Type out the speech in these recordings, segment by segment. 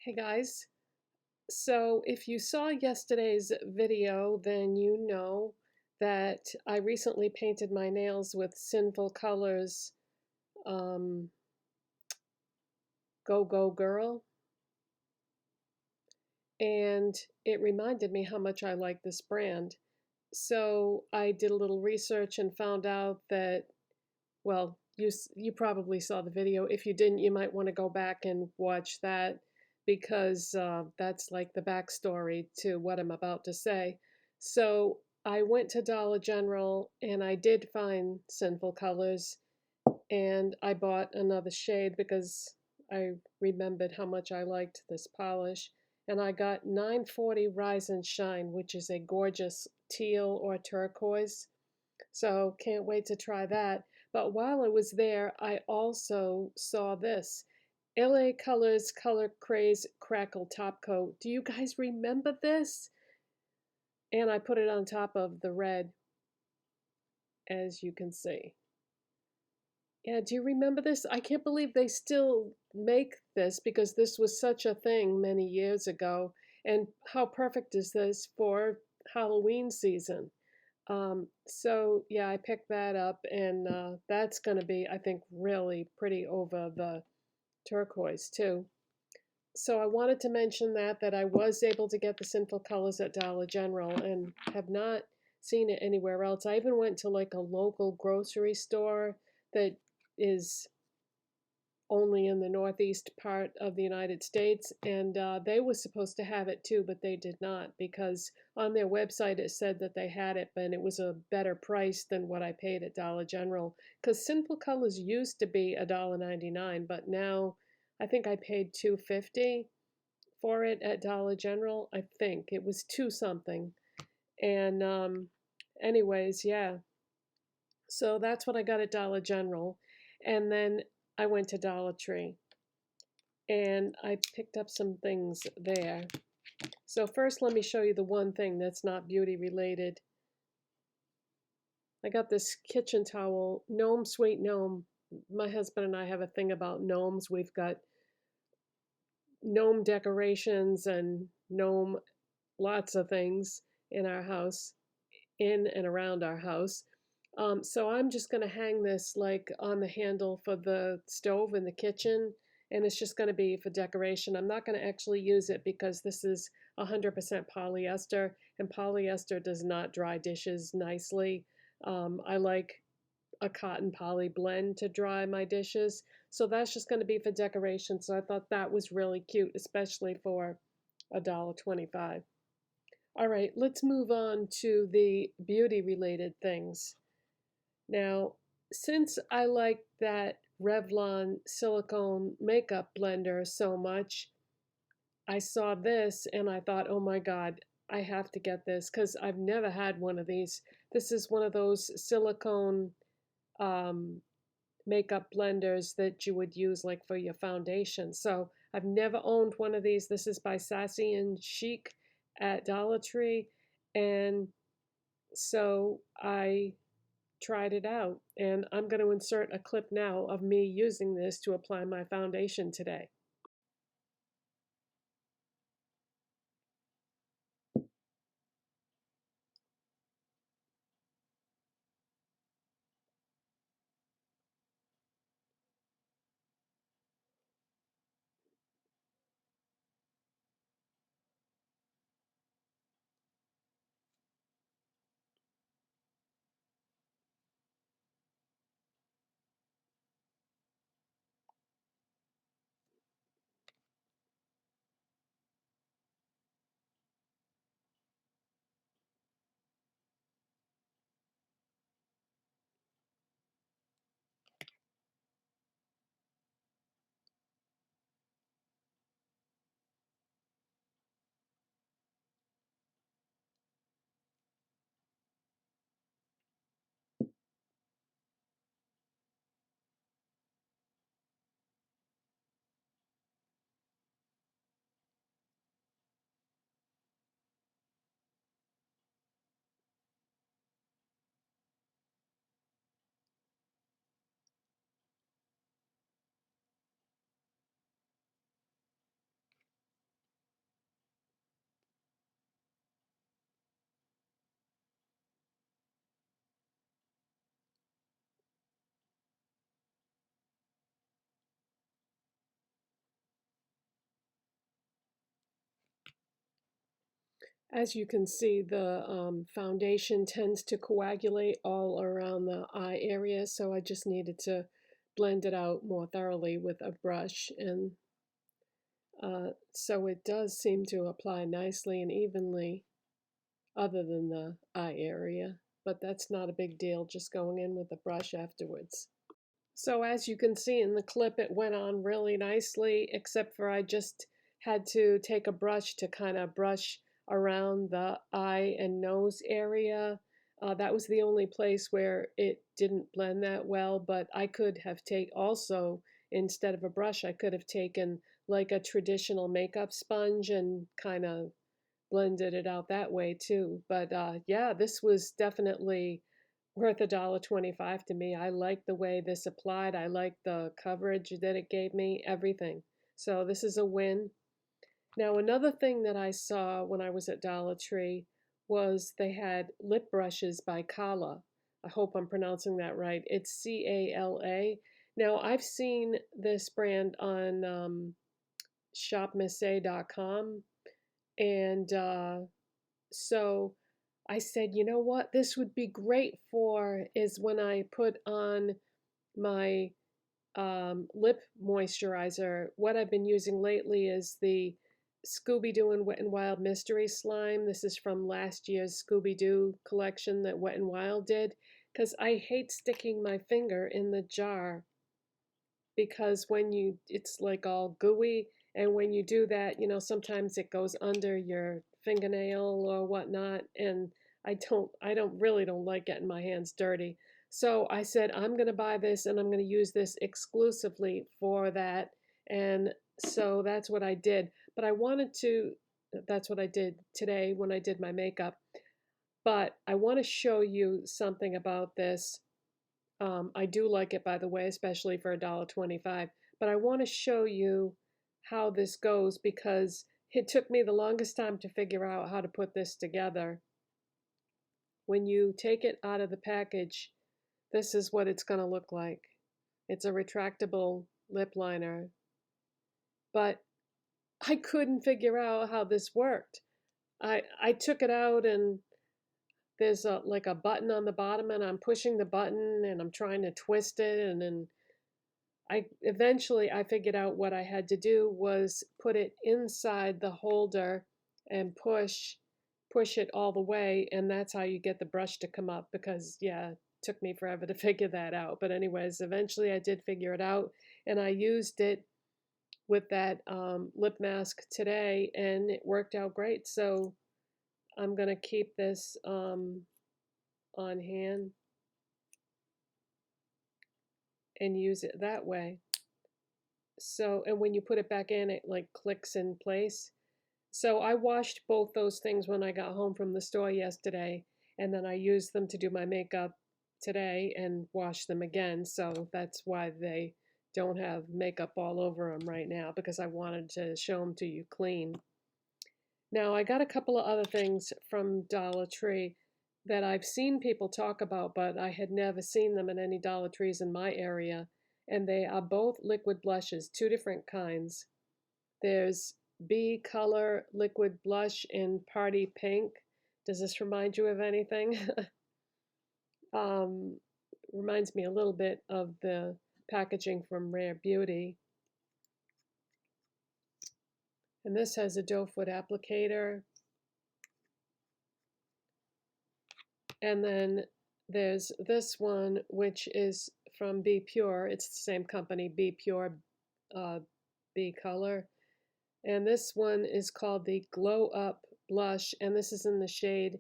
Hey guys, so if you saw yesterday's video, then you know that I recently painted my nails with Sinful Colors um, Gogo Girl, and it reminded me how much I like this brand. So I did a little research and found out that, well, you probably saw the video. If you didn't, you might want to go back and watch that because that's like the backstory to what I'm about to say. So I went to Dollar General and I did find Sinful Colors and I bought another shade because I remembered how much I liked this polish. And I got 940 Rise and Shine, which is a gorgeous teal or turquoise. So can't wait to try that. But while I was there, I also saw this LA Colors Color Craze Crackle Top Coat. Do you guys remember this? And I put it on top of the red, as you can see. Yeah, do you remember this? I can't believe they still make this because this was such a thing many years ago. And how perfect is this for Halloween season? So yeah, I picked that up, and that's going to be, I think, really pretty over the turquoise too. So I wanted to mention that I was able to get the Sinful Colors at Dollar General and have not seen it anywhere else. I even went to like a local grocery store that is only in the northeast part of the United States, and they were supposed to have it too, but they did not because on their website it said that they had it, but it was a better price than what I paid at Dollar General. Because Simple Colors used to be $1.99, but now I think I paid $2.50 for it at Dollar General. I think it was two something, and anyways, yeah. So that's what I got at Dollar General, and then I went to Dollar Tree and I picked up some things there. So first let me show you the one thing that's not beauty related. I got this kitchen towel, Gnome Sweet Gnome. My husband and I have a thing about gnomes. We've got gnome decorations and gnome lots of things in our house, in and around our house. So I'm just going to hang this like on the handle for the stove in the kitchen, and it's just going to be for decoration. I'm not going to actually use it because this is 100% polyester, and polyester does not dry dishes nicely. I like a cotton poly blend to dry my dishes, so that's just going to be for decoration. So I thought that was really cute, especially for $1.25. All right, let's move on to the beauty related things. Now, since I like that Revlon silicone makeup blender so much, I saw this and I thought, oh my God, I have to get this because I've never had one of these. This is one of those silicone um, makeup blenders that you would use like for your foundation. So I've never owned one of these. This is by Sassy and Chic at Dollar Tree. And so I tried it out, and I'm going to insert a clip now of me using this to apply my foundation today. As you can see, the foundation tends to coagulate all around the eye area, so I just needed to blend it out more thoroughly with a brush, and so it does seem to apply nicely and evenly, other than the eye area, but that's not a big deal, just going in with a brush afterwards. So as you can see in the clip, it went on really nicely, except for I just had to take a brush to kind of brush around the eye and nose area. That was the only place where it didn't blend that well, but I could have also, instead of a brush, I could have taken like a traditional makeup sponge and kind of blended it out that way too. But yeah, this was definitely worth $1.25 to me. I like the way this applied. I like the coverage that it gave me, everything. So this is a win. Now another thing that I saw when I was at Dollar Tree was they had lip brushes by Cala. I hope I'm pronouncing that right. It's Cala. Now I've seen this brand on shopmissay.com, and so I said, you know what, this would be great for is when I put on my lip moisturizer. What I've been using lately is the Scooby Doo and Wet n Wild Mystery Slime. This is from last year's Scooby Doo collection that Wet n Wild did, because I hate sticking my finger in the jar, because it's like all gooey, and when you do that, sometimes it goes under your fingernail or whatnot, and I don't like getting my hands dirty. So I said, I'm going to buy this and I'm going to use this exclusively for that. And so that's what I did. But that's what I did today when I did my makeup. But I want to show you something about this. I do like it, by the way, especially for $1.25. But I want to show you how this goes, because it took me the longest time to figure out how to put this together. When you take it out of the package, this is what it's going to look like. It's a retractable lip liner. But I couldn't figure out how this worked. I took it out, and there's like a button on the bottom, and I'm pushing the button and I'm trying to twist it, and then I figured out what I had to do was put it inside the holder and push it all the way, and that's how you get the brush to come up, because yeah, it took me forever to figure that out. But anyways, eventually I did figure it out, and I used it with that lip mask today, and it worked out great. So I'm gonna keep this on hand and use it that way. So, and when you put it back in, it like clicks in place. So I washed both those things when I got home from the store yesterday, and then I used them to do my makeup today and wash them again. So that's why they don't have makeup all over them right now, because I wanted to show them to you clean. Now I got a couple of other things from Dollar Tree that I've seen people talk about, but I had never seen them in any Dollar Trees in my area. And they are both liquid blushes, two different kinds. There's B.Color liquid blush in Party Pink. Does this remind you of anything? um, Reminds me a little bit of the packaging from Rare Beauty. And this has a doe foot applicator. And then there's this one, which is from B.Pure. It's the same company, B.Pure, B.Color. And this one is called the Glow Up Blush, and this is in the shade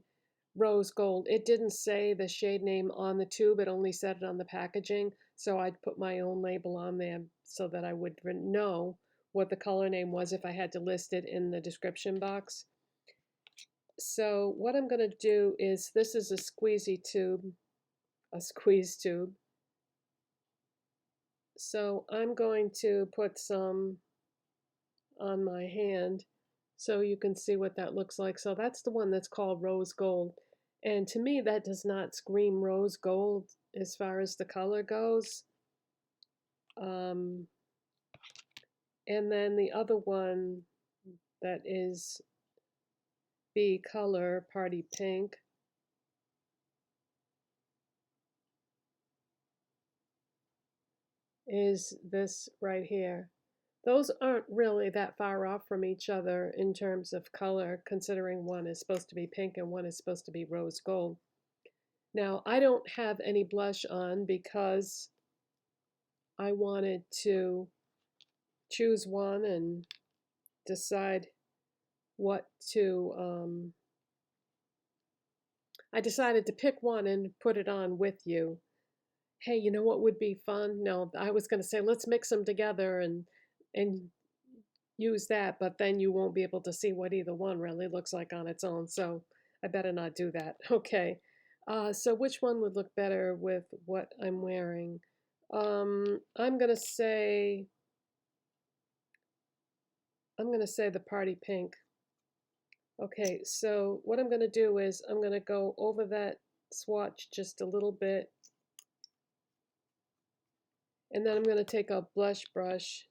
Rose Gold. It didn't say the shade name on the tube, it only said it on the packaging, so I'd put my own label on there so that I would know what the color name was if I had to list it in the description box. So what I'm going to do is, this is a squeeze tube. So I'm going to put some on my hand so you can see what that looks like. So that's the one that's called Rose Gold. And to me, that does not scream rose gold as far as the color goes. And then the other one that is B.Color Party Pink. Is this right here. Those aren't really that far off from each other in terms of color, considering one is supposed to be pink and one is supposed to be rose gold. Now, I don't have any blush on because I wanted to choose one and decide what to, I decided to pick one and put it on with you. Hey, you know what would be fun? No, I was going to say let's mix them together and use that, but then you won't be able to see what either one really looks like on its own. So I better not do that. Okay. So which one would look better with what I'm wearing? I'm gonna say the party pink. Okay, so what I'm gonna do is I'm gonna go over that swatch just a little bit, and then I'm gonna take a blush brush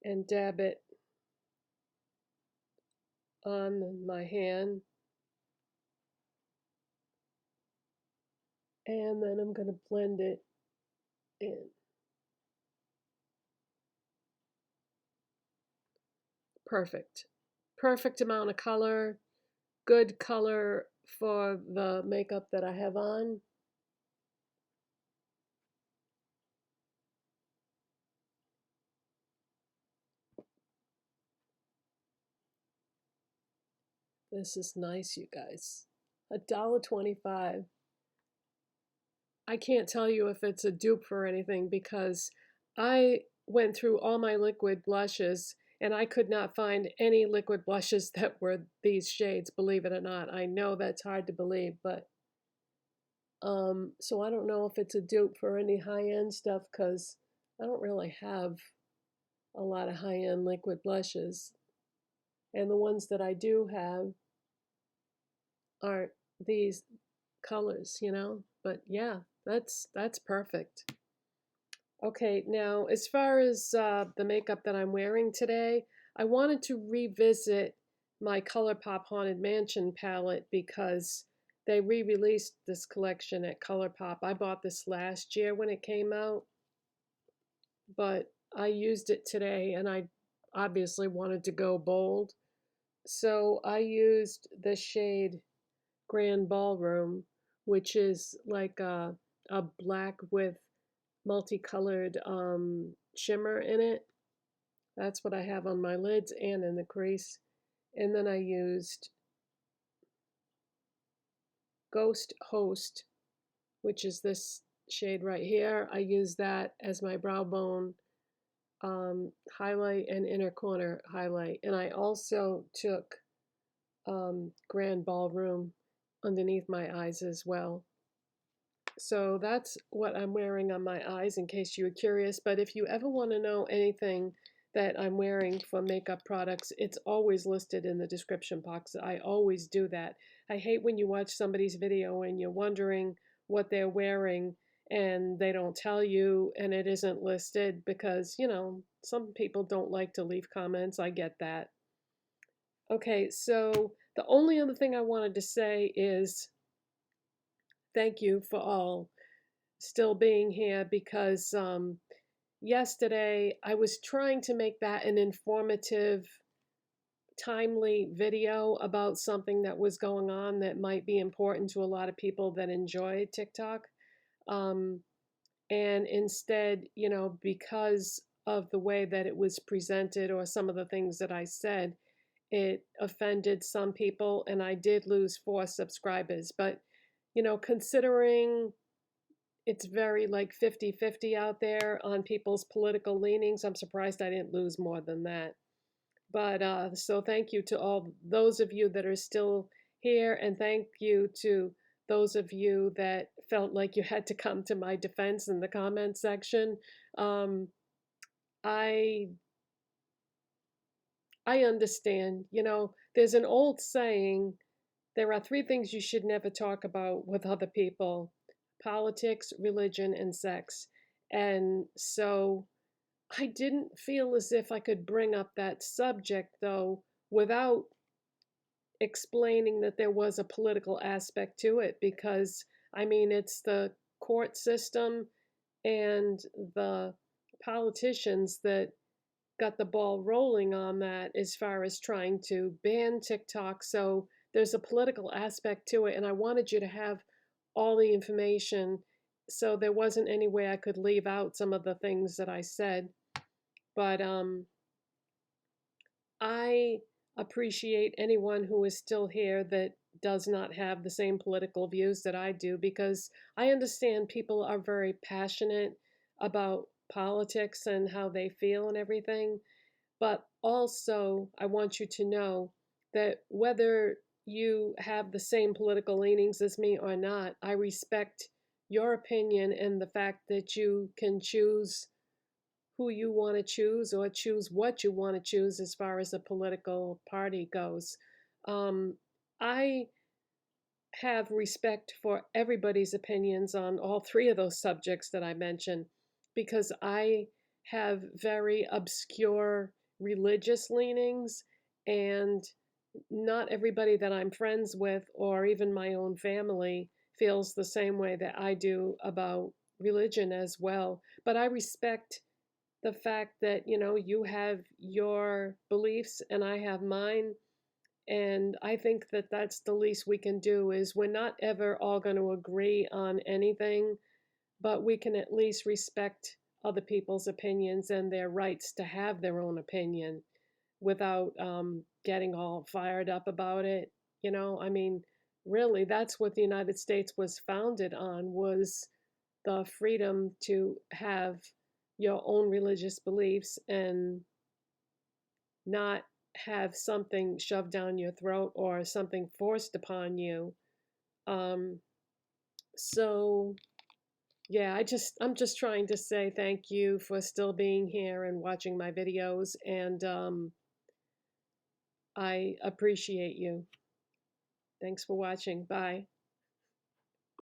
and dab it on my hand, and then I'm gonna blend it in. Perfect. Perfect amount of color, good color for the makeup that I have on. This is nice, you guys. $1.25. I can't tell you if it's a dupe for anything because I went through all my liquid blushes and I could not find any liquid blushes that were these shades, believe it or not. I know that's hard to believe, but so I don't know if it's a dupe for any high-end stuff because I don't really have a lot of high-end liquid blushes. And the ones that I do have aren't these colors, you know? But yeah, that's perfect. Okay, now as far as the makeup that I'm wearing today, I wanted to revisit my Colourpop Haunted Mansion palette because they re-released this collection at Colourpop. I bought this last year when it came out, but I used it today and I obviously wanted to go bold. So I used the shade Grand Ballroom, which is like a black with multicolored shimmer in it. That's what I have on my lids and in the crease. And then I used Ghost Host, which is this shade right here. I used that as my brow bone highlight and inner corner highlight. And I also took Grand Ballroom underneath my eyes as well. So that's what I'm wearing on my eyes in case you were curious. But if you ever want to know anything that I'm wearing for makeup products, it's always listed in the description box. I always do that. I hate when you watch somebody's video and you're wondering what they're wearing and they don't tell you and it isn't listed because, you know, some people don't like to leave comments. I get that. Okay, so the only other thing I wanted to say is thank you for all still being here because yesterday I was trying to make that an informative, timely video about something that was going on that might be important to a lot of people that enjoy TikTok. Um, and instead, you know, because of the way that it was presented or some of the things that I said, it offended some people and I did lose 4 subscribers. But, you know, considering it's very like 50-50 out there on people's political leanings, I'm surprised I didn't lose more than that. But so thank you to all those of you that are still here, and thank you to those of you that felt like you had to come to my defense in the comment section. Um, I I understand. You know, there's an old saying, there are 3 things you should never talk about with other people: politics, religion, and sex. And so I didn't feel as if I could bring up that subject, though, without explaining that there was a political aspect to it, because I mean, it's the court system and the politicians that got the ball rolling on that as far as trying to ban TikTok. So there's a political aspect to it, and I wanted you to have all the information, so there wasn't any way I could leave out some of the things that I said. But I appreciate anyone who is still here that does not have the same political views that I do, because I understand people are very passionate about politics and how they feel and everything. But also, I want you to know that whether you have the same political leanings as me or not, I respect your opinion and the fact that you can choose who you want to choose, or choose what you want to choose as far as a political party goes. I have respect for everybody's opinions on all three of those subjects that I mentioned, because I have very obscure religious leanings, and not everybody that I'm friends with, or even my own family, feels the same way that I do about religion as well. But I respect the fact that, you know, you have your beliefs and I have mine. And I think that that's the least we can do, is we're not ever all going to agree on anything, but we can at least respect other people's opinions and their rights to have their own opinion without getting all fired up about it. You know, I mean, really, that's what the United States was founded on, was the freedom to have your own religious beliefs and not have something shoved down your throat or something forced upon you. Um, so yeah, I'm just trying to say thank you for still being here and watching my videos, and I appreciate you. Thanks for watching. Bye.